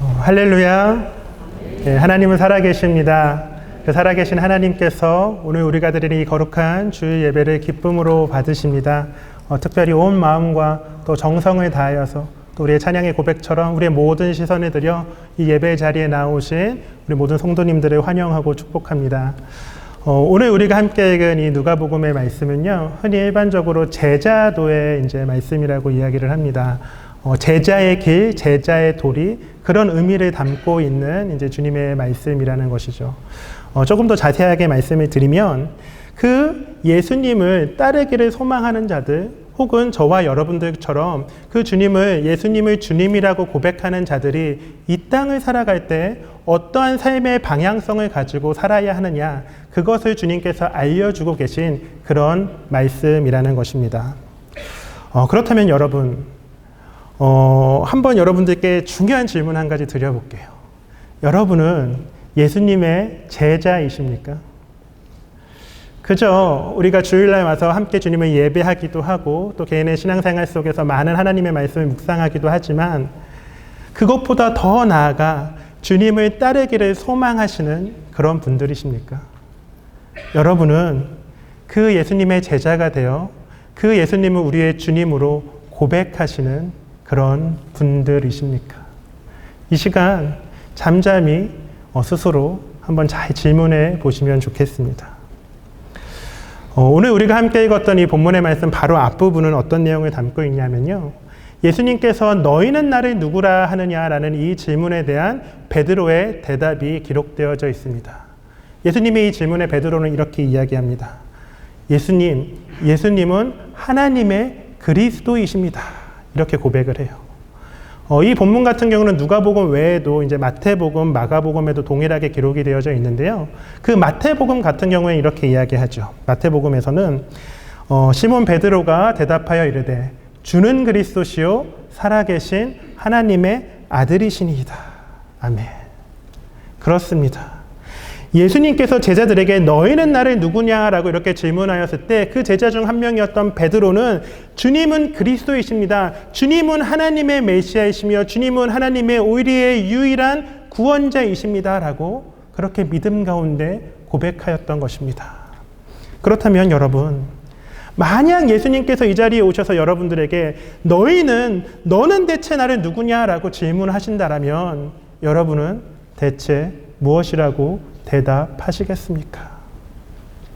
할렐루야. 네, 하나님은 살아계십니다. 그 살아계신 하나님께서 오늘 우리가 드리는 이 거룩한 주일 예배를 기쁨으로 받으십니다. 특별히 온 마음과 또 정성을 다하여서 또 우리의 찬양의 고백처럼 우리의 모든 시선을 들여 이 예배 자리에 나오신 우리 모든 성도님들을 환영하고 축복합니다. 오늘 우리가 함께 읽은 이 누가복음의 말씀은요, 흔히 일반적으로 제자도의 이제 말씀이라고 이야기를 합니다. 제자의 길, 제자의 도리, 그런 의미를 담고 있는 이제 주님의 말씀이라는 것이죠. 조금 더 자세하게 말씀을 드리면, 그 예수님을 따르기를 소망하는 자들, 혹은 저와 여러분들처럼 그 주님을, 예수님을 주님이라고 고백하는 자들이 이 땅을 살아갈 때 어떠한 삶의 방향성을 가지고 살아야 하느냐, 그것을 주님께서 알려주고 계신 그런 말씀이라는 것입니다. 그렇다면 여러분, 한번 여러분들께 중요한 질문 한 가지 드려볼게요. 여러분은 예수님의 제자이십니까? 그죠? 우리가 주일날 와서 함께 주님을 예배하기도 하고 또 개인의 신앙생활 속에서 많은 하나님의 말씀을 묵상하기도 하지만, 그것보다 더 나아가 주님을 따르기를 소망하시는 그런 분들이십니까? 여러분은 그 예수님의 제자가 되어 그 예수님을 우리의 주님으로 고백하시는 그런 분들이십니까? 이 시간 잠잠히 스스로 한번 잘 질문해 보시면 좋겠습니다. 오늘 우리가 함께 읽었던 이 본문의 말씀 바로 앞부분은 어떤 내용을 담고 있냐면요, 예수님께서 너희는 나를 누구라 하느냐라는 이 질문에 대한 베드로의 대답이 기록되어져 있습니다. 예수님의 이 질문에 베드로는 이렇게 이야기합니다. 예수님은 하나님의 그리스도이십니다. 이렇게 고백을 해요. 이 본문 같은 경우는 누가복음 외에도 이제 마태복음, 마가복음에도 동일하게 기록이 되어져 있는데요. 그 마태복음 같은 경우에 이렇게 이야기하죠. 마태복음에서는 시몬 베드로가 대답하여 이르되 주는 그리스도시요 살아계신 하나님의 아들이시니이다. 아멘. 그렇습니다. 예수님께서 제자들에게 너희는 나를 누구냐라고 이렇게 질문하였을 때 그 제자 중 한 명이었던 베드로는 주님은 그리스도이십니다. 주님은 하나님의 메시아이시며 주님은 하나님의 오히려의 유일한 구원자이십니다. 라고 그렇게 믿음 가운데 고백하였던 것입니다. 그렇다면 여러분, 만약 예수님께서 이 자리에 오셔서 여러분들에게 너는 대체 나를 누구냐라고 질문하신다라면 여러분은 대체 무엇이라고 대답하시겠습니까?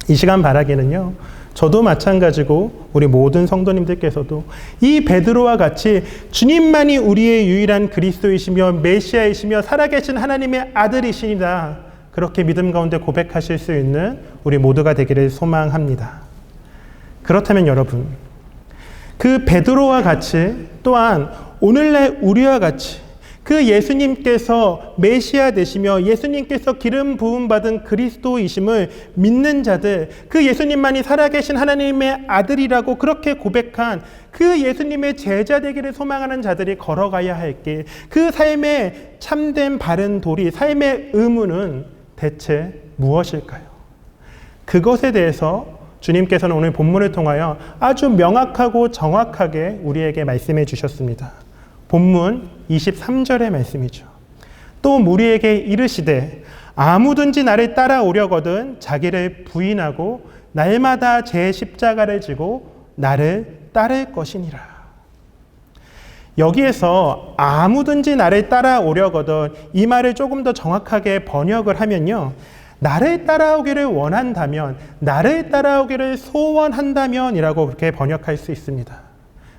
이 시간 바라기는요, 저도 마찬가지고 우리 모든 성도님들께서도 이 베드로와 같이 주님만이 우리의 유일한 그리스도이시며 메시아이시며 살아계신 하나님의 아들이시니다, 그렇게 믿음 가운데 고백하실 수 있는 우리 모두가 되기를 소망합니다. 그렇다면 여러분, 그 베드로와 같이 또한 오늘날 우리와 같이 그 예수님께서 메시아 되시며 예수님께서 기름 부음 받은 그리스도이심을 믿는 자들, 그 예수님만이 살아계신 하나님의 아들이라고 그렇게 고백한 그 예수님의 제자 되기를 소망하는 자들이 걸어가야 할 길, 그 삶의 참된 바른 도리, 삶의 의무는 대체 무엇일까요? 그것에 대해서 주님께서는 오늘 본문을 통하여 아주 명확하고 정확하게 우리에게 말씀해 주셨습니다. 본문 23절의 말씀이죠. 또 무리에게 이르시되 아무든지 나를 따라오려거든 자기를 부인하고 날마다 제 십자가를 지고 나를 따를 것이니라. 여기에서 아무든지 나를 따라오려거든, 이 말을 조금 더 정확하게 번역을 하면요, 나를 따라오기를 원한다면, 나를 따라오기를 소원한다면 이라고 그렇게 번역할 수 있습니다.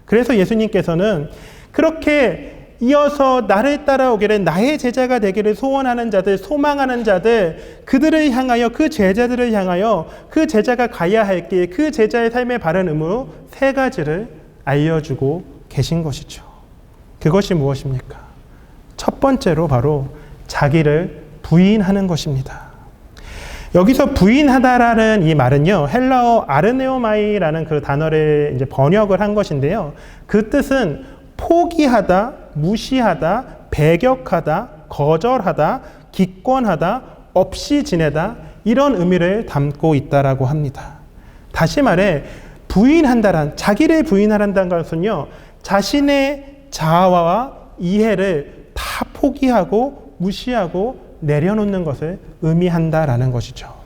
그래서 예수님께서는 그렇게 이어서 나를 따라오기를, 나의 제자가 되기를 소원하는 자들, 소망하는 자들, 그들을 향하여, 그 제자들을 향하여 그 제자가 가야 할 길, 그 제자의 삶의 바른 의무 3가지를 알려주고 계신 것이죠. 그것이 무엇입니까? 첫 번째로 바로 자기를 부인하는 것입니다. 여기서 부인하다라는 이 말은요, 헬라어 아르네오마이라는 그 단어를 이제 번역을 한 것인데요. 그 뜻은 포기하다, 무시하다, 배격하다, 거절하다, 기권하다, 없이 지내다, 이런 의미를 담고 있다라고 합니다. 다시 말해 부인한다란, 자기를 부인한다는 것은요, 자신의 자아와 이해를 다 포기하고 무시하고 내려놓는 것을 의미한다라는 것이죠.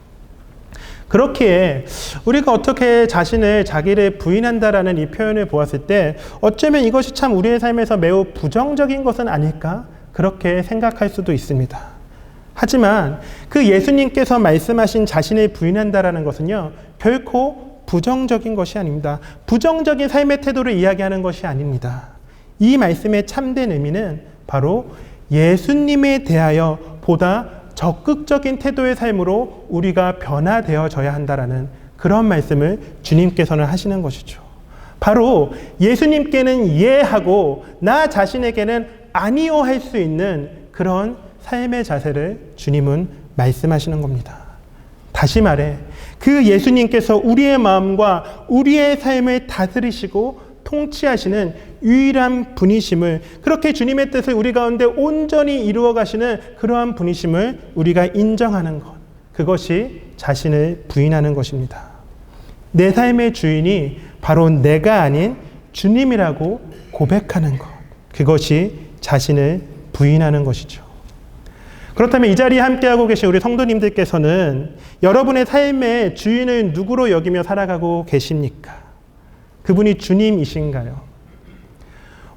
그렇기에 우리가 어떻게 자기를 부인한다라는 이 표현을 보았을 때 어쩌면 이것이 참 우리의 삶에서 매우 부정적인 것은 아닐까? 그렇게 생각할 수도 있습니다. 하지만 그 예수님께서 말씀하신 자신을 부인한다라는 것은요, 결코 부정적인 것이 아닙니다. 부정적인 삶의 태도를 이야기하는 것이 아닙니다. 이 말씀의 참된 의미는 바로 예수님에 대하여 보다 적극적인 태도의 삶으로 우리가 변화되어져야 한다라는 그런 말씀을 주님께서는 하시는 것이죠. 바로 예수님께는 예하고 나 자신에게는 아니요 할 수 있는 그런 삶의 자세를 주님은 말씀하시는 겁니다. 다시 말해 그 예수님께서 우리의 마음과 우리의 삶을 다스리시고 통치하시는 유일한 분이심을, 그렇게 주님의 뜻을 우리 가운데 온전히 이루어 가시는 그러한 분이심을 우리가 인정하는 것, 그것이 자신을 부인하는 것입니다. 내 삶의 주인이 바로 내가 아닌 주님이라고 고백하는 것, 그것이 자신을 부인하는 것이죠. 그렇다면 이 자리에 함께하고 계신 우리 성도님들께서는 여러분의 삶의 주인을 누구로 여기며 살아가고 계십니까? 그분이 주님이신가요?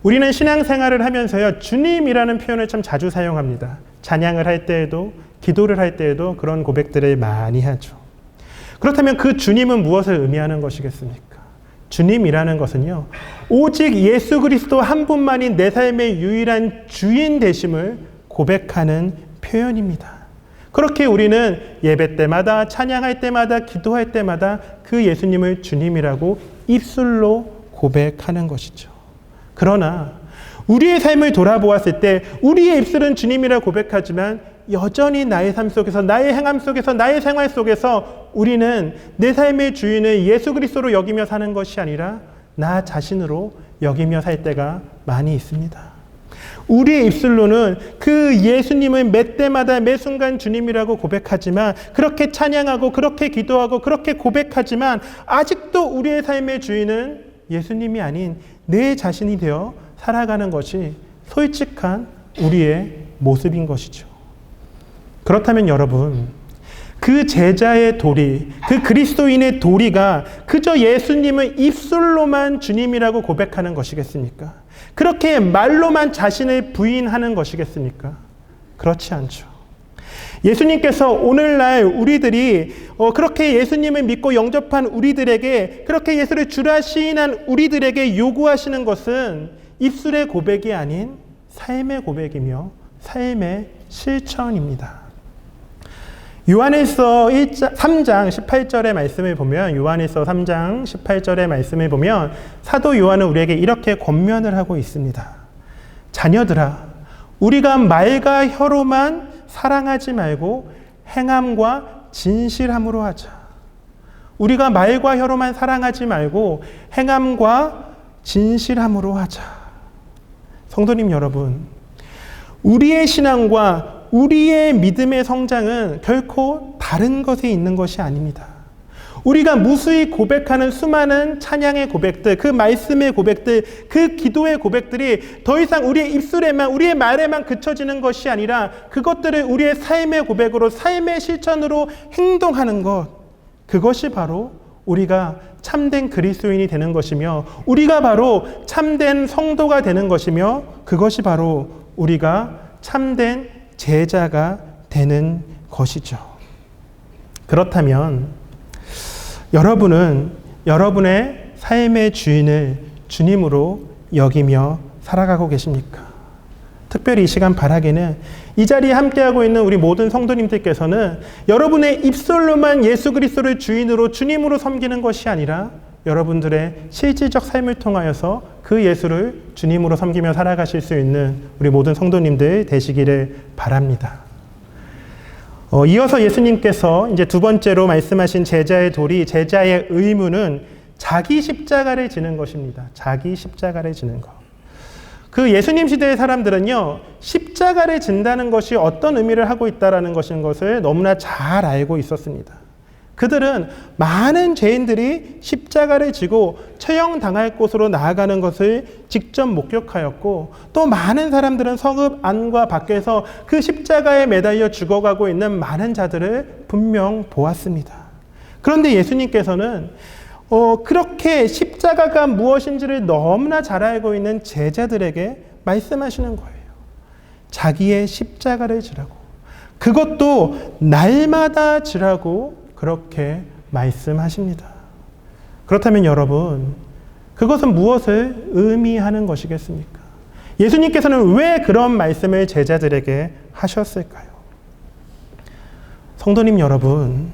우리는 신앙생활을 하면서요, 주님이라는 표현을 참 자주 사용합니다. 찬양을 할 때에도, 기도를 할 때에도 그런 고백들을 많이 하죠. 그렇다면 그 주님은 무엇을 의미하는 것이겠습니까? 주님이라는 것은요, 오직 예수 그리스도 한 분만이 내 삶의 유일한 주인 되심을 고백하는 표현입니다. 그렇게 우리는 예배 때마다, 찬양할 때마다, 기도할 때마다 그 예수님을 주님이라고 입술로 고백하는 것이죠. 그러나 우리의 삶을 돌아보았을 때 우리의 입술은 주님이라 고백하지만 여전히 나의 삶 속에서, 나의 행함 속에서, 나의 생활 속에서 우리는 내 삶의 주인을 예수 그리스도로 여기며 사는 것이 아니라 나 자신으로 여기며 살 때가 많이 있습니다. 우리의 입술로는 그 예수님을 매 때마다 매 순간 주님이라고 고백하지만, 그렇게 찬양하고 그렇게 기도하고 그렇게 고백하지만 아직도 우리의 삶의 주인은 예수님이 아닌 내 자신이 되어 살아가는 것이 솔직한 우리의 모습인 것이죠. 그렇다면 여러분, 그 제자의 도리, 그 그리스도인의 도리가 그저 예수님을 입술로만 주님이라고 고백하는 것이겠습니까? 그렇게 말로만 자신을 부인하는 것이겠습니까? 그렇지 않죠. 예수님께서 오늘날 우리들이 그렇게 예수님을 믿고 영접한 우리들에게, 그렇게 예수를 주라 시인한 우리들에게 요구하시는 것은 입술의 고백이 아닌 삶의 고백이며 삶의 실천입니다. 요한일서 3장 18절의 말씀을 보면, 요한일서 3장 18절의 말씀을 보면 사도 요한은 우리에게 이렇게 권면을 하고 있습니다. 자녀들아, 우리가 말과 혀로만 사랑하지 말고 행함과 진실함으로 하자. 우리가 말과 혀로만 사랑하지 말고 행함과 진실함으로 하자. 성도님 여러분, 우리의 신앙과 우리의 믿음의 성장은 결코 다른 것에 있는 것이 아닙니다. 우리가 무수히 고백하는 수많은 찬양의 고백들, 그 말씀의 고백들, 그 기도의 고백들이 더 이상 우리의 입술에만, 우리의 말에만 그쳐지는 것이 아니라 그것들을 우리의 삶의 고백으로, 삶의 실천으로 행동하는 것, 그것이 바로 우리가 참된 그리스도인이 되는 것이며, 우리가 바로 참된 성도가 되는 것이며, 그것이 바로 우리가 참된 제자가 되는 것이죠. 그렇다면 여러분은 여러분의 삶의 주인을 주님으로 여기며 살아가고 계십니까? 특별히 이 시간 바라기는 이 자리에 함께하고 있는 우리 모든 성도님들께서는 여러분의 입술로만 예수 그리스도를 주인으로, 주님으로 섬기는 것이 아니라 여러분들의 실질적 삶을 통하여서 그 예수를 주님으로 섬기며 살아가실 수 있는 우리 모든 성도님들 되시기를 바랍니다. 이어서 예수님께서 이제 두 번째로 말씀하신 제자의 도리, 제자의 의무는 자기 십자가를 지는 것입니다. 자기 십자가를 지는 것. 그 예수님 시대의 사람들은요, 십자가를 진다는 것이 어떤 의미를 하고 있다라는 것인 것을 너무나 잘 알고 있었습니다. 그들은 많은 죄인들이 십자가를 지고 처형당할 곳으로 나아가는 것을 직접 목격하였고, 또 많은 사람들은 성읍 안과 밖에서 그 십자가에 매달려 죽어가고 있는 많은 자들을 분명 보았습니다. 그런데 예수님께서는 그렇게 십자가가 무엇인지를 너무나 잘 알고 있는 제자들에게 말씀하시는 거예요. 자기의 십자가를 지라고, 그것도 날마다 지라고 그렇게 말씀하십니다. 그렇다면 여러분, 그것은 무엇을 의미하는 것이겠습니까? 예수님께서는 왜 그런 말씀을 제자들에게 하셨을까요? 성도님 여러분,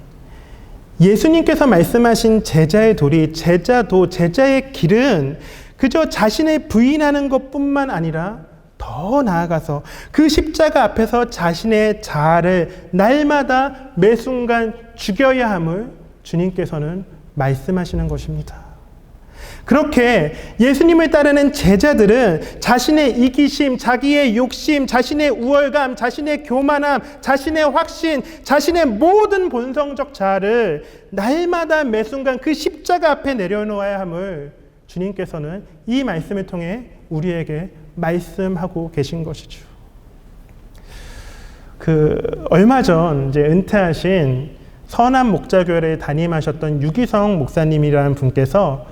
예수님께서 말씀하신 제자의 도리, 제자의 길은 그저 자신을 부인하는 것뿐만 아니라 더 나아가서 그 십자가 앞에서 자신의 자아를 날마다 매 순간 죽여야 함을 주님께서는 말씀하시는 것입니다. 그렇게 예수님을 따르는 제자들은 자신의 이기심, 자기의 욕심, 자신의 우월감, 자신의 교만함, 자신의 확신, 자신의 모든 본성적 자아를 날마다 매 순간 그 십자가 앞에 내려놓아야 함을 주님께서는 이 말씀을 통해 우리에게 말씀하고 계신 것이죠. 얼마 전 이제 은퇴하신 선한 목자교회를 담임하셨던 유기성 목사님이라는 분께서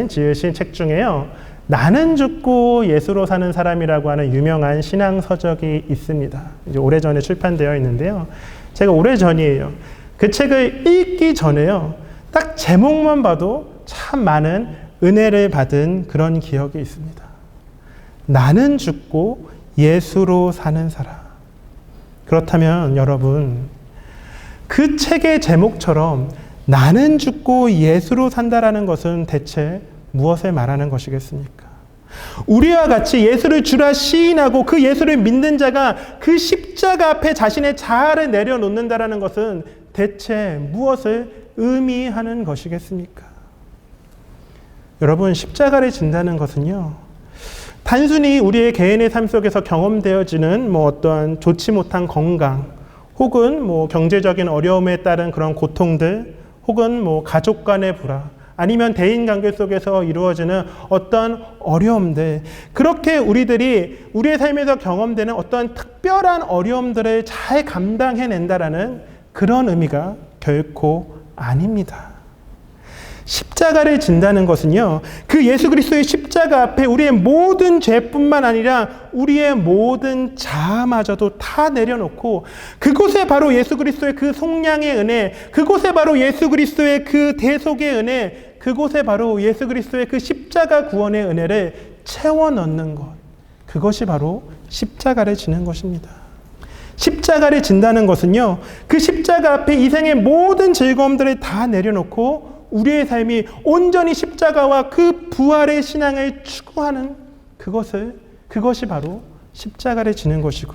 지으신 책 중에요, 나는 죽고 예수로 사는 사람이라고 하는 유명한 신앙 서적이 있습니다. 이제 오래전에 출판되어 있는데요. 제가 오래전이에요. 그 책을 읽기 전에요, 딱 제목만 봐도 참 많은 은혜를 받은 그런 기억이 있습니다. 나는 죽고 예수로 사는 사람. 그렇다면 여러분, 그 책의 제목처럼 나는 죽고 예수로 산다라는 것은 대체 무엇을 말하는 것이겠습니까? 우리와 같이 예수를 주라 시인하고 그 예수를 믿는 자가 그 십자가 앞에 자신의 자아를 내려놓는다라는 것은 대체 무엇을 의미하는 것이겠습니까? 여러분, 십자가를 진다는 것은요, 단순히 우리의 개인의 삶 속에서 경험되어지는 어떠한 좋지 못한 건강, 혹은 경제적인 어려움에 따른 그런 고통들, 혹은 가족 간의 불화, 아니면 대인관계 속에서 이루어지는 어떤 어려움들, 그렇게 우리들이 우리의 삶에서 경험되는 어떤 특별한 어려움들을 잘 감당해낸다라는 그런 의미가 결코 아닙니다. 십자가를 진다는 것은요, 그 예수 그리스도의 십자가 앞에 우리의 모든 죄뿐만 아니라 우리의 모든 자아마저도 다 내려놓고, 그곳에 바로 예수 그리스도의 그 속량의 은혜, 그곳에 바로 예수 그리스도의 그 대속의 은혜, 그곳에 바로 예수 그리스도의 그 십자가 구원의 은혜를 채워 넣는 것, 그것이 바로 십자가를 지는 것입니다. 십자가를 진다는 것은요, 그 십자가 앞에 이 생의 모든 즐거움들을 다 내려놓고 우리의 삶이 온전히 십자가와 그 부활의 신앙을 추구하는 그것이 바로 십자가를 지는 것이고,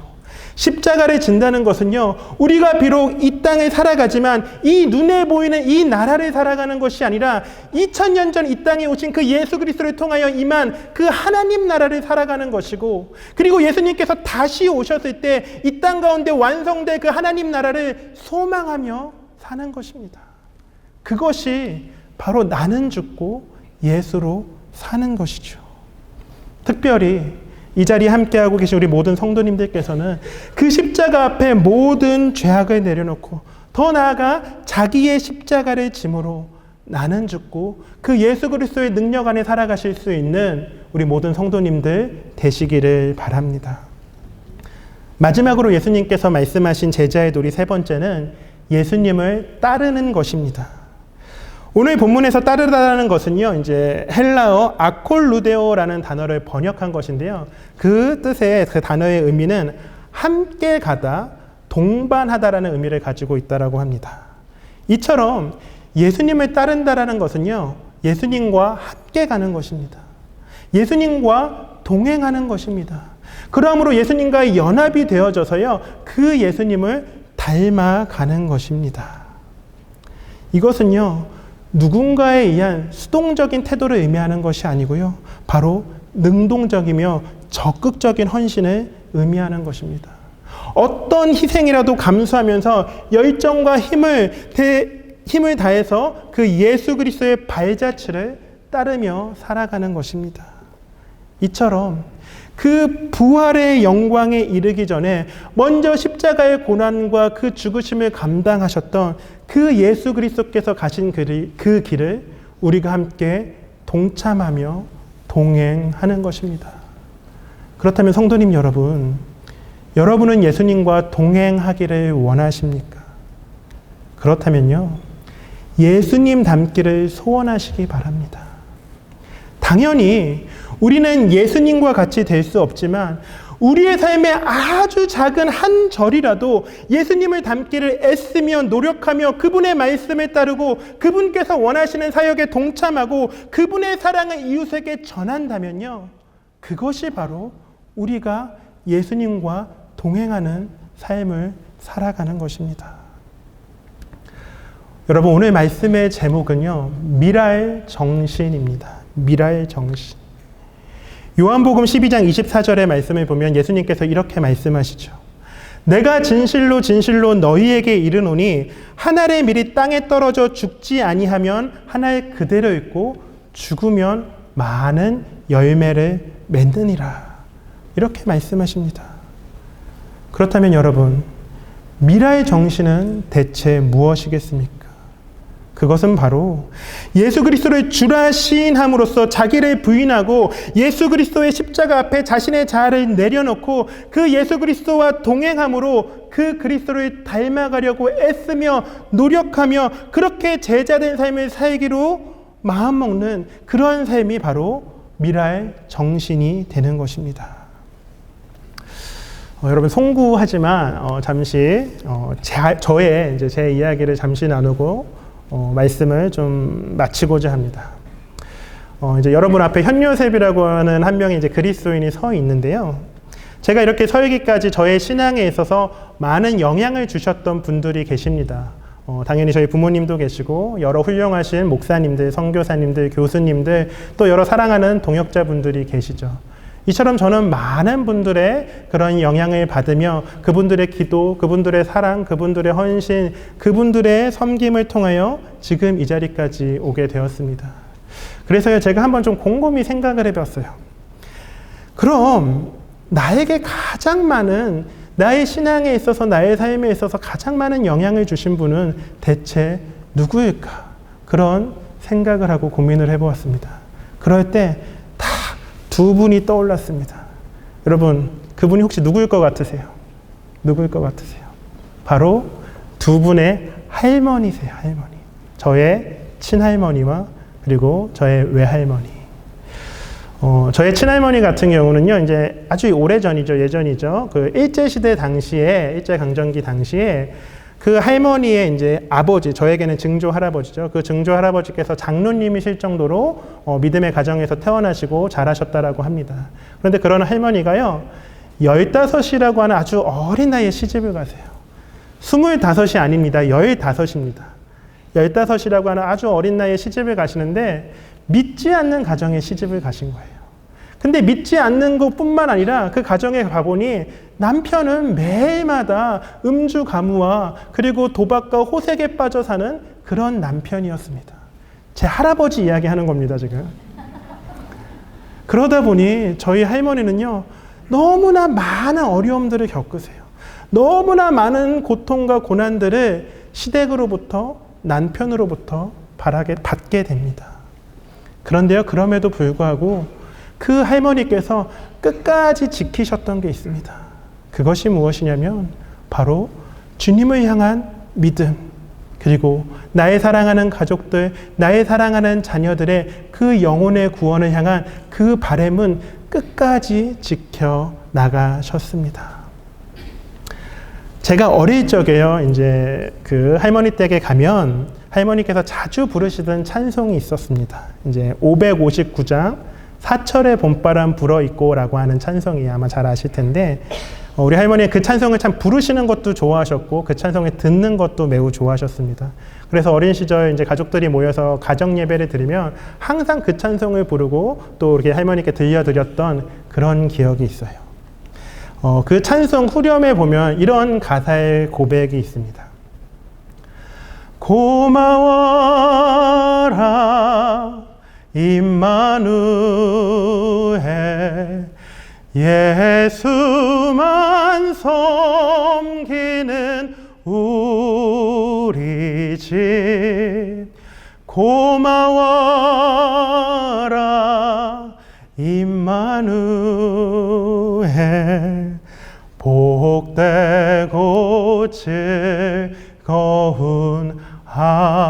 십자가를 진다는 것은요, 우리가 비록 이 땅을 살아가지만 이 눈에 보이는 이 나라를 살아가는 것이 아니라 2000년 전 이 땅에 오신 그 예수 그리스도를 통하여 임한 그 하나님 나라를 살아가는 것이고, 그리고 예수님께서 다시 오셨을 때 이 땅 가운데 완성될 그 하나님 나라를 소망하며 사는 것입니다. 그것이 바로 나는 죽고 예수로 사는 것이죠. 특별히 이 자리에 함께하고 계신 우리 모든 성도님들께서는 그 십자가 앞에 모든 죄악을 내려놓고 더 나아가 자기의 십자가를 짐으로 나는 죽고 그 예수 그리스도의 능력 안에 살아가실 수 있는 우리 모든 성도님들 되시기를 바랍니다. 마지막으로 예수님께서 말씀하신 제자의 도리 세 번째는 예수님을 따르는 것입니다. 오늘 본문에서 따르다라는 것은요, 이제 헬라어 아콜루데오라는 단어를 번역한 것인데요. 그 뜻의 그 단어의 의미는 함께 가다, 동반하다라는 의미를 가지고 있다라고 합니다. 이처럼 예수님을 따른다라는 것은요, 예수님과 함께 가는 것입니다. 예수님과 동행하는 것입니다. 그러므로 예수님과의 연합이 되어져서요, 그 예수님을 닮아가는 것입니다. 이것은요, 누군가에 의한 수동적인 태도를 의미하는 것이 아니고요, 바로 능동적이며 적극적인 헌신을 의미하는 것입니다. 어떤 희생이라도 감수하면서 열정과 힘을 다해서 그 예수 그리스도의 발자취를 따르며 살아가는 것입니다. 이처럼 그 부활의 영광에 이르기 전에 먼저 십자가의 고난과 그 죽으심을 감당하셨던 그 예수 그리스도께서 가신 그 길을 우리가 함께 동참하며 동행하는 것입니다. 그렇다면 성도님 여러분, 여러분은 예수님과 동행하기를 원하십니까? 그렇다면요, 예수님 닮기를 소원하시기 바랍니다. 당연히 우리는 예수님과 같이 될 수 없지만 우리의 삶의 아주 작은 한 절이라도 예수님을 닮기를 애쓰며 노력하며 그분의 말씀을 따르고 그분께서 원하시는 사역에 동참하고 그분의 사랑을 이웃에게 전한다면요, 그것이 바로 우리가 예수님과 동행하는 삶을 살아가는 것입니다. 여러분, 오늘 말씀의 제목은요, 미랄 정신입니다. 미랄 정신. 요한복음 12장 24절의 말씀을 보면 예수님께서 이렇게 말씀하시죠. 내가 진실로 진실로 너희에게 이르노니 한 알의 밀이 땅에 떨어져 죽지 아니하면 한 알 그대로 있고 죽으면 많은 열매를 맺느니라. 이렇게 말씀하십니다. 그렇다면 여러분, 미랄 정신은 대체 무엇이겠습니까? 그것은 바로 예수 그리스도를 주라 시인함으로써 자기를 부인하고 예수 그리스도의 십자가 앞에 자신의 자아를 내려놓고 그 예수 그리스도와 동행함으로 그 그리스도를 닮아가려고 애쓰며 노력하며 그렇게 제자된 삶을 살기로 마음먹는 그런 삶이 바로 미랄 정신이 되는 것입니다. 여러분, 송구하지만 잠시 제 이야기를 잠시 나누고 말씀을 좀 마치고자 합니다. 이제 여러분 앞에 현요셉이라고 하는 한 명의 이제 그리스도인이 서 있는데요. 제가 이렇게 서기까지 저의 신앙에 있어서 많은 영향을 주셨던 분들이 계십니다. 당연히 저희 부모님도 계시고 여러 훌륭하신 목사님들, 선교사님들, 교수님들, 또 여러 사랑하는 동역자분들이 계시죠. 이처럼 저는 많은 분들의 그런 영향을 받으며 그분들의 기도, 그분들의 사랑, 그분들의 헌신, 그분들의 섬김을 통하여 지금 이 자리까지 오게 되었습니다. 그래서 제가 한번 좀 곰곰이 생각을 해봤어요. 그럼 나에게 가장 많은, 나의 신앙에 있어서, 나의 삶에 있어서 가장 많은 영향을 주신 분은 대체 누구일까? 그런 생각을 하고 고민을 해보았습니다. 그럴 때 두 분이 떠올랐습니다. 여러분, 그분이 혹시 누구일 것 같으세요? 누구일 것 같으세요? 바로 두 분의 할머니세요. 할머니. 저의 친할머니와 그리고 저의 외할머니. 저의 친할머니 같은 경우는요, 이제 아주 오래전이죠. 예전이죠. 그 일제시대 당시에, 일제강점기 당시에 그 할머니의 이제 아버지, 저에게는 증조 할아버지죠. 그 증조 할아버지께서 장로님이실 정도로 믿음의 가정에서 태어나시고 자라셨다라고 합니다. 그런데 그런 할머니가요, 15이라고 하는 아주 어린 나이에 시집을 가세요. 25이 아닙니다. 15입니다. 15이라고 하는 아주 어린 나이에 시집을 가시는데 믿지 않는 가정에 시집을 가신 거예요. 근데 믿지 않는 것뿐만 아니라 그 가정에 가보니 남편은 매일마다 음주 가무와 그리고 도박과 호색에 빠져 사는 그런 남편이었습니다. 제 할아버지 이야기하는 겁니다, 지금. 그러다 보니 저희 할머니는요, 너무나 많은 어려움들을 겪으세요. 너무나 많은 고통과 고난들을 시댁으로부터, 남편으로부터 받게 됩니다. 그런데요, 그럼에도 불구하고 그 할머니께서 끝까지 지키셨던 게 있습니다. 그것이 무엇이냐면 바로 주님을 향한 믿음, 그리고 나의 사랑하는 가족들, 나의 사랑하는 자녀들의 그 영혼의 구원을 향한 그 바람은 끝까지 지켜 나가셨습니다. 제가 어릴 적에요, 이제 그 할머니 댁에 가면 할머니께서 자주 부르시던 찬송이 있었습니다. 이제 559장 사철의 봄바람 불어있고라고 하는 찬송이에요. 아마 잘 아실 텐데 우리 할머니는 그 찬송을 참 부르시는 것도 좋아하셨고 그 찬송을 듣는 것도 매우 좋아하셨습니다. 그래서 어린 시절 이제 가족들이 모여서 가정 예배를 드리면 항상 그 찬송을 부르고 또 이렇게 할머니께 들려드렸던 그런 기억이 있어요. 그 찬송 후렴에 보면 이런 가사의 고백이 있습니다. 고마워라 임마누엘 예수만 섬기는 우리 집 고마워라 임마누엘 복되고 즐거운 하루하루.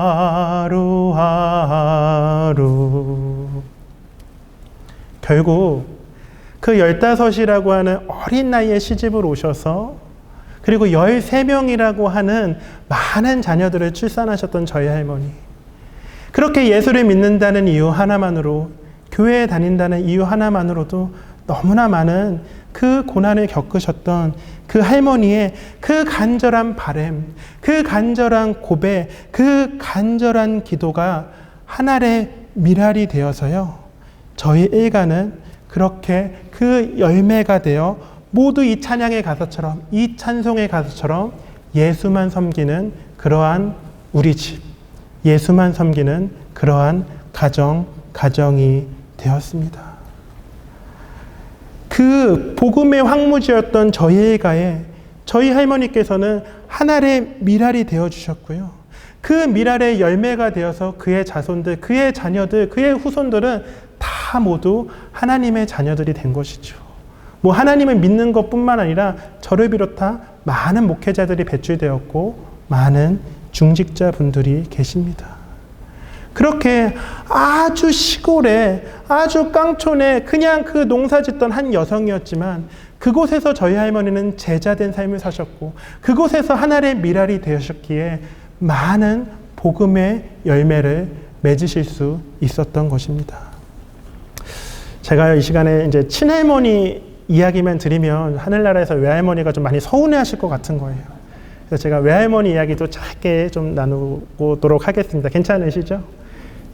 결국 그 15이라고 하는 어린 나이에 시집을 오셔서 그리고 13명이라고 하는 많은 자녀들을 출산하셨던 저희 할머니, 그렇게 예수를 믿는다는 이유 하나만으로, 교회에 다닌다는 이유 하나만으로도 너무나 많은 그 고난을 겪으셨던 그 할머니의 그 간절한 바람, 그 간절한 고백, 그 간절한 기도가 하늘의 미랄이 되어서요, 저희 일가는 그렇게 그 열매가 되어 모두 이 찬양의 가사처럼, 이 찬송의 가사처럼 예수만 섬기는 그러한 우리 집, 예수만 섬기는 그러한 가정이 되었습니다. 그 복음의 황무지였던 저희 일가에 저희 할머니께서는 하늘의 미랄이 되어주셨고요. 그 미랄의 열매가 되어서 그의 자손들, 그의 자녀들, 그의 후손들은 다 모두 하나님의 자녀들이 된 것이죠. 뭐 하나님을 믿는 것뿐만 아니라 저를 비롯한 많은 목회자들이 배출되었고 많은 중직자분들이 계십니다. 그렇게 아주 시골에 아주 깡촌에 그냥 그 농사 짓던 한 여성이었지만 그곳에서 저희 할머니는 제자된 삶을 사셨고 그곳에서 하늘의 미랄이 되셨기에 많은 복음의 열매를 맺으실 수 있었던 것입니다. 제가 이 시간에 이제 친할머니 이야기만 드리면 하늘나라에서 외할머니가 좀 많이 서운해 하실 것 같은 거예요. 그래서 제가 외할머니 이야기도 짧게 좀 나누도록 하겠습니다. 괜찮으시죠?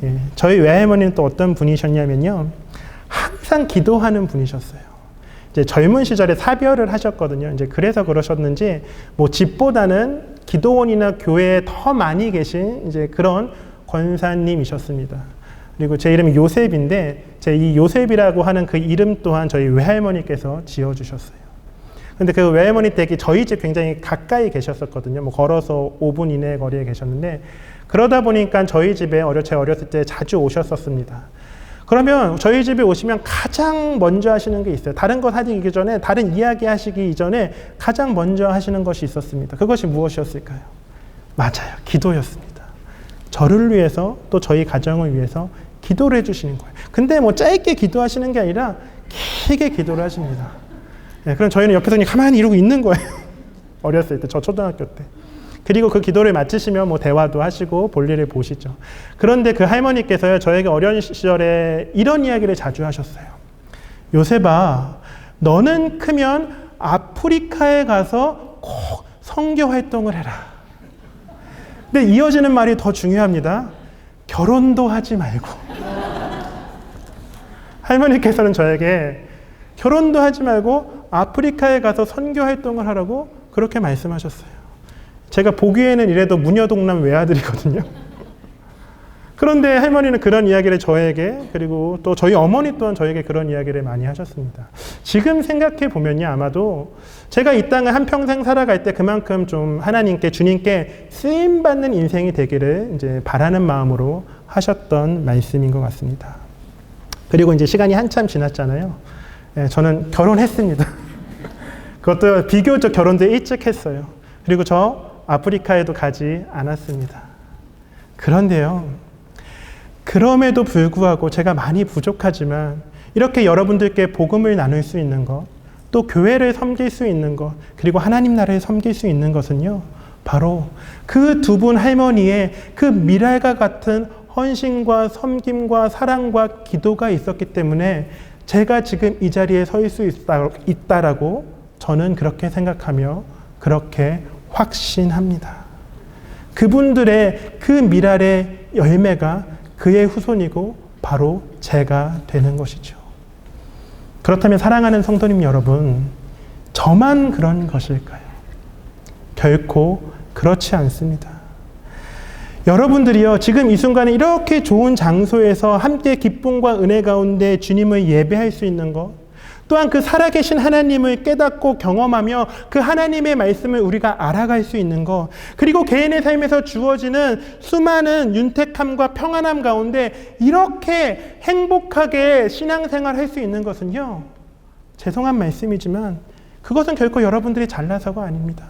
예, 저희 외할머니는 또 어떤 분이셨냐면요, 항상 기도하는 분이셨어요. 이제 젊은 시절에 사별을 하셨거든요. 이제 그래서 그러셨는지 뭐 집보다는 기도원이나 교회에 더 많이 계신 이제 그런 권사님이셨습니다. 그리고 제 이름이 요셉인데 제 이 요셉이라고 하는 그 이름 또한 저희 외할머니께서 지어주셨어요. 근데 그 외할머니 댁이 저희 집 굉장히 가까이 계셨었거든요. 뭐 걸어서 5분 이내 거리에 계셨는데 그러다 보니까 저희 집에 제가 어렸을 때 자주 오셨었습니다. 그러면 저희 집에 오시면 가장 먼저 하시는 게 있어요. 다른 것 하시기 전에, 다른 이야기 하시기 이전에 가장 먼저 하시는 것이 있었습니다. 그것이 무엇이었을까요? 맞아요. 기도였습니다. 저를 위해서 또 저희 가정을 위해서 기도를 해주시는 거예요. 근데 뭐 짧게 기도하시는 게 아니라 길게 기도를 하십니다. 네, 그럼 저희는 옆에서 그냥 가만히 이러고 있는 거예요. 어렸을 때, 저 초등학교 때. 그리고 그 기도를 마치시면 뭐 대화도 하시고 볼일을 보시죠. 그런데 그 할머니께서요, 저에게 어린 시절에 이런 이야기를 자주 하셨어요. 요셉아, 너는 크면 아프리카에 가서 꼭 선교 활동을 해라. 근데 이어지는 말이 더 중요합니다. 결혼도 하지 말고. 할머니께서는 저에게 결혼도 하지 말고 아프리카에 가서 선교 활동을 하라고 그렇게 말씀하셨어요. 제가 보기에는 이래도 무녀동남 외아들이거든요. 그런데 할머니는 그런 이야기를 저에게, 그리고 또 저희 어머니 또한 저에게 그런 이야기를 많이 하셨습니다. 지금 생각해 보면요, 아마도 제가 이 땅을 한평생 살아갈 때 그만큼 좀 하나님께, 주님께 쓰임받는 인생이 되기를 이제 바라는 마음으로 하셨던 말씀인 것 같습니다. 그리고 이제 시간이 한참 지났잖아요. 저는 결혼했습니다. 그것도 비교적 결혼도 일찍 했어요. 그리고 저 아프리카에도 가지 않았습니다. 그런데요, 그럼에도 불구하고 제가 많이 부족하지만 이렇게 여러분들께 복음을 나눌 수 있는 것, 또 교회를 섬길 수 있는 것, 그리고 하나님 나라를 섬길 수 있는 것은요, 바로 그 두 분 할머니의 그 미랄과 같은 헌신과 섬김과 사랑과 기도가 있었기 때문에 제가 지금 이 자리에 서 있을 수 있다라고 저는 그렇게 생각하며 그렇게 확신합니다. 그분들의 그 미랄의 열매가 그의 후손이고 바로 제가 되는 것이죠. 그렇다면 사랑하는 성도님 여러분, 저만 그런 것일까요? 결코 그렇지 않습니다. 여러분들이요, 지금 이 순간에 이렇게 좋은 장소에서 함께 기쁨과 은혜 가운데 주님을 예배할 수 있는 것, 또한 그 살아계신 하나님을 깨닫고 경험하며 그 하나님의 말씀을 우리가 알아갈 수 있는 것, 그리고 개인의 삶에서 주어지는 수많은 윤택함과 평안함 가운데 이렇게 행복하게 신앙생활 할 수 있는 것은요, 죄송한 말씀이지만 그것은 결코 여러분들이 잘나서가 아닙니다.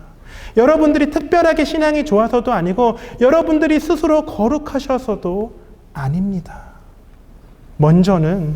여러분들이 특별하게 신앙이 좋아서도 아니고 여러분들이 스스로 거룩하셔서도 아닙니다. 먼저는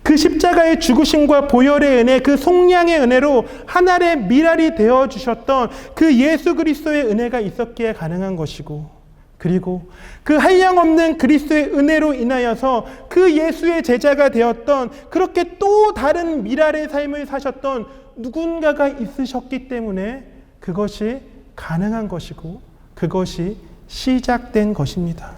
그 십자가의 죽으심과 보혈의 은혜, 그 속량의 은혜로 하나의 미랄이 되어주셨던 그 예수 그리스도의 은혜가 있었기에 가능한 것이고, 그리고 그 한량없는 그리스도의 은혜로 인하여서 그 예수의 제자가 되었던, 그렇게 또 다른 미랄의 삶을 사셨던 누군가가 있으셨기 때문에 그것이 가능한 것이고 그것이 시작된 것입니다.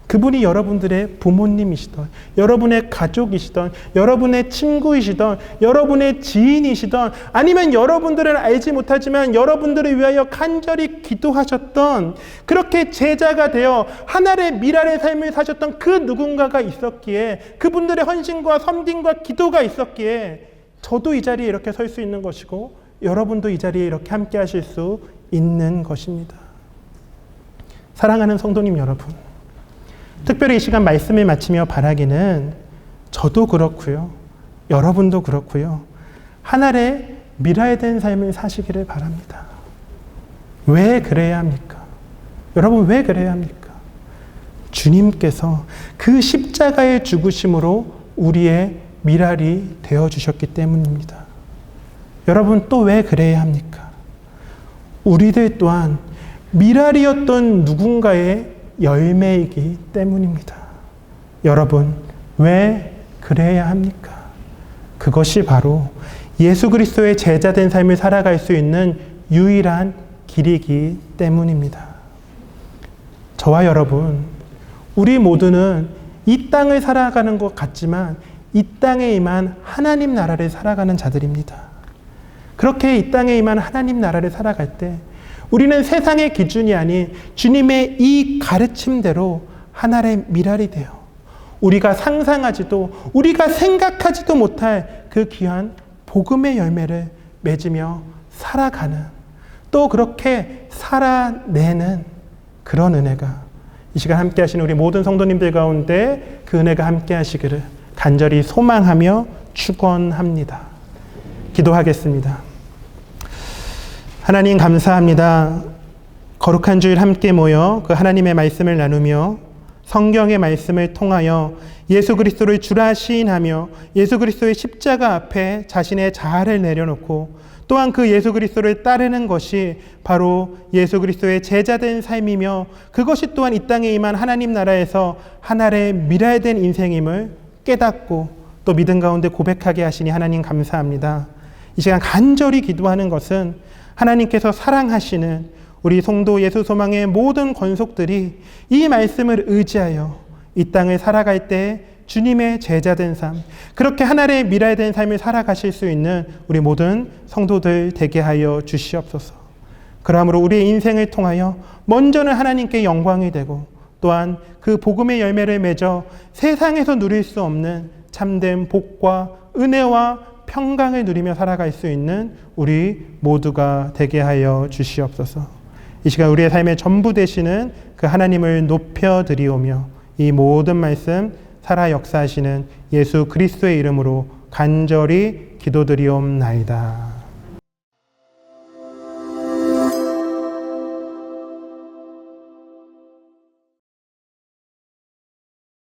그분이 여러분들의 부모님이시던, 여러분의 가족이시던, 여러분의 친구이시던, 여러분의 지인이시던, 아니면 여러분들은 알지 못하지만 여러분들을 위하여 간절히 기도하셨던, 그렇게 제자가 되어 하나의 미랄의 삶을 사셨던 그 누군가가 있었기에, 그분들의 헌신과 섬김과 기도가 있었기에 저도 이 자리에 이렇게 설 수 있는 것이고 여러분도 이 자리에 이렇게 함께 하실 수 있는 것입니다. 사랑하는 성도님 여러분, 특별히 이 시간 말씀을 마치며 바라기는 저도 그렇고요, 여러분도 그렇고요, 하나의 미랄된 삶을 사시기를 바랍니다. 왜 그래야 합니까? 여러분, 왜 그래야 합니까? 주님께서 그 십자가의 죽으심으로 우리의 미랄이 되어주셨기 때문입니다. 여러분, 또 왜 그래야 합니까? 우리들 또한 미랄이었던 누군가의 열매이기 때문입니다. 여러분, 왜 그래야 합니까? 그것이 바로 예수 그리스도의 제자된 삶을 살아갈 수 있는 유일한 길이기 때문입니다. 저와 여러분, 우리 모두는 이 땅을 살아가는 것 같지만 이 땅에 임한 하나님 나라를 살아가는 자들입니다. 그렇게 이 땅에 임한 하나님 나라를 살아갈 때 우리는 세상의 기준이 아닌 주님의 이 가르침대로 하나의 미랄이 되어 우리가 상상하지도 우리가 생각하지도 못할 그 귀한 복음의 열매를 맺으며 살아가는, 또 그렇게 살아내는 그런 은혜가 이 시간 함께 하시는 우리 모든 성도님들 가운데 그 은혜가 함께 하시기를 간절히 소망하며 축원합니다. 기도하겠습니다. 하나님 감사합니다. 거룩한 주일 함께 모여 그 하나님의 말씀을 나누며 성경의 말씀을 통하여 예수 그리스도를 주라 시인하며 예수 그리스도의 십자가 앞에 자신의 자아를 내려놓고 또한 그 예수 그리스도를 따르는 것이 바로 예수 그리스도의 제자된 삶이며 그것이 또한 이 땅에 임한 하나님 나라에서 하나의 미랄된 인생임을 깨닫고 또 믿음 가운데 고백하게 하시니 하나님 감사합니다. 이 시간 간절히 기도하는 것은 하나님께서 사랑하시는 우리 성도 예수 소망의 모든 권속들이 이 말씀을 의지하여 이 땅을 살아갈 때 주님의 제자된 삶, 그렇게 하나의 미랄된 삶을 살아가실 수 있는 우리 모든 성도들 되게 하여 주시옵소서. 그러므로 우리의 인생을 통하여 먼저는 하나님께 영광이 되고 또한 그 복음의 열매를 맺어 세상에서 누릴 수 없는 참된 복과 은혜와 평강을 누리며 살아갈 수 있는 우리 모두가 되게 하여 주시옵소서. 이 시간 우리의 삶의 전부 되시는 그 하나님을 높여드리오며 이 모든 말씀 살아 역사하시는 예수 그리스도의 이름으로 간절히 기도드리옵나이다.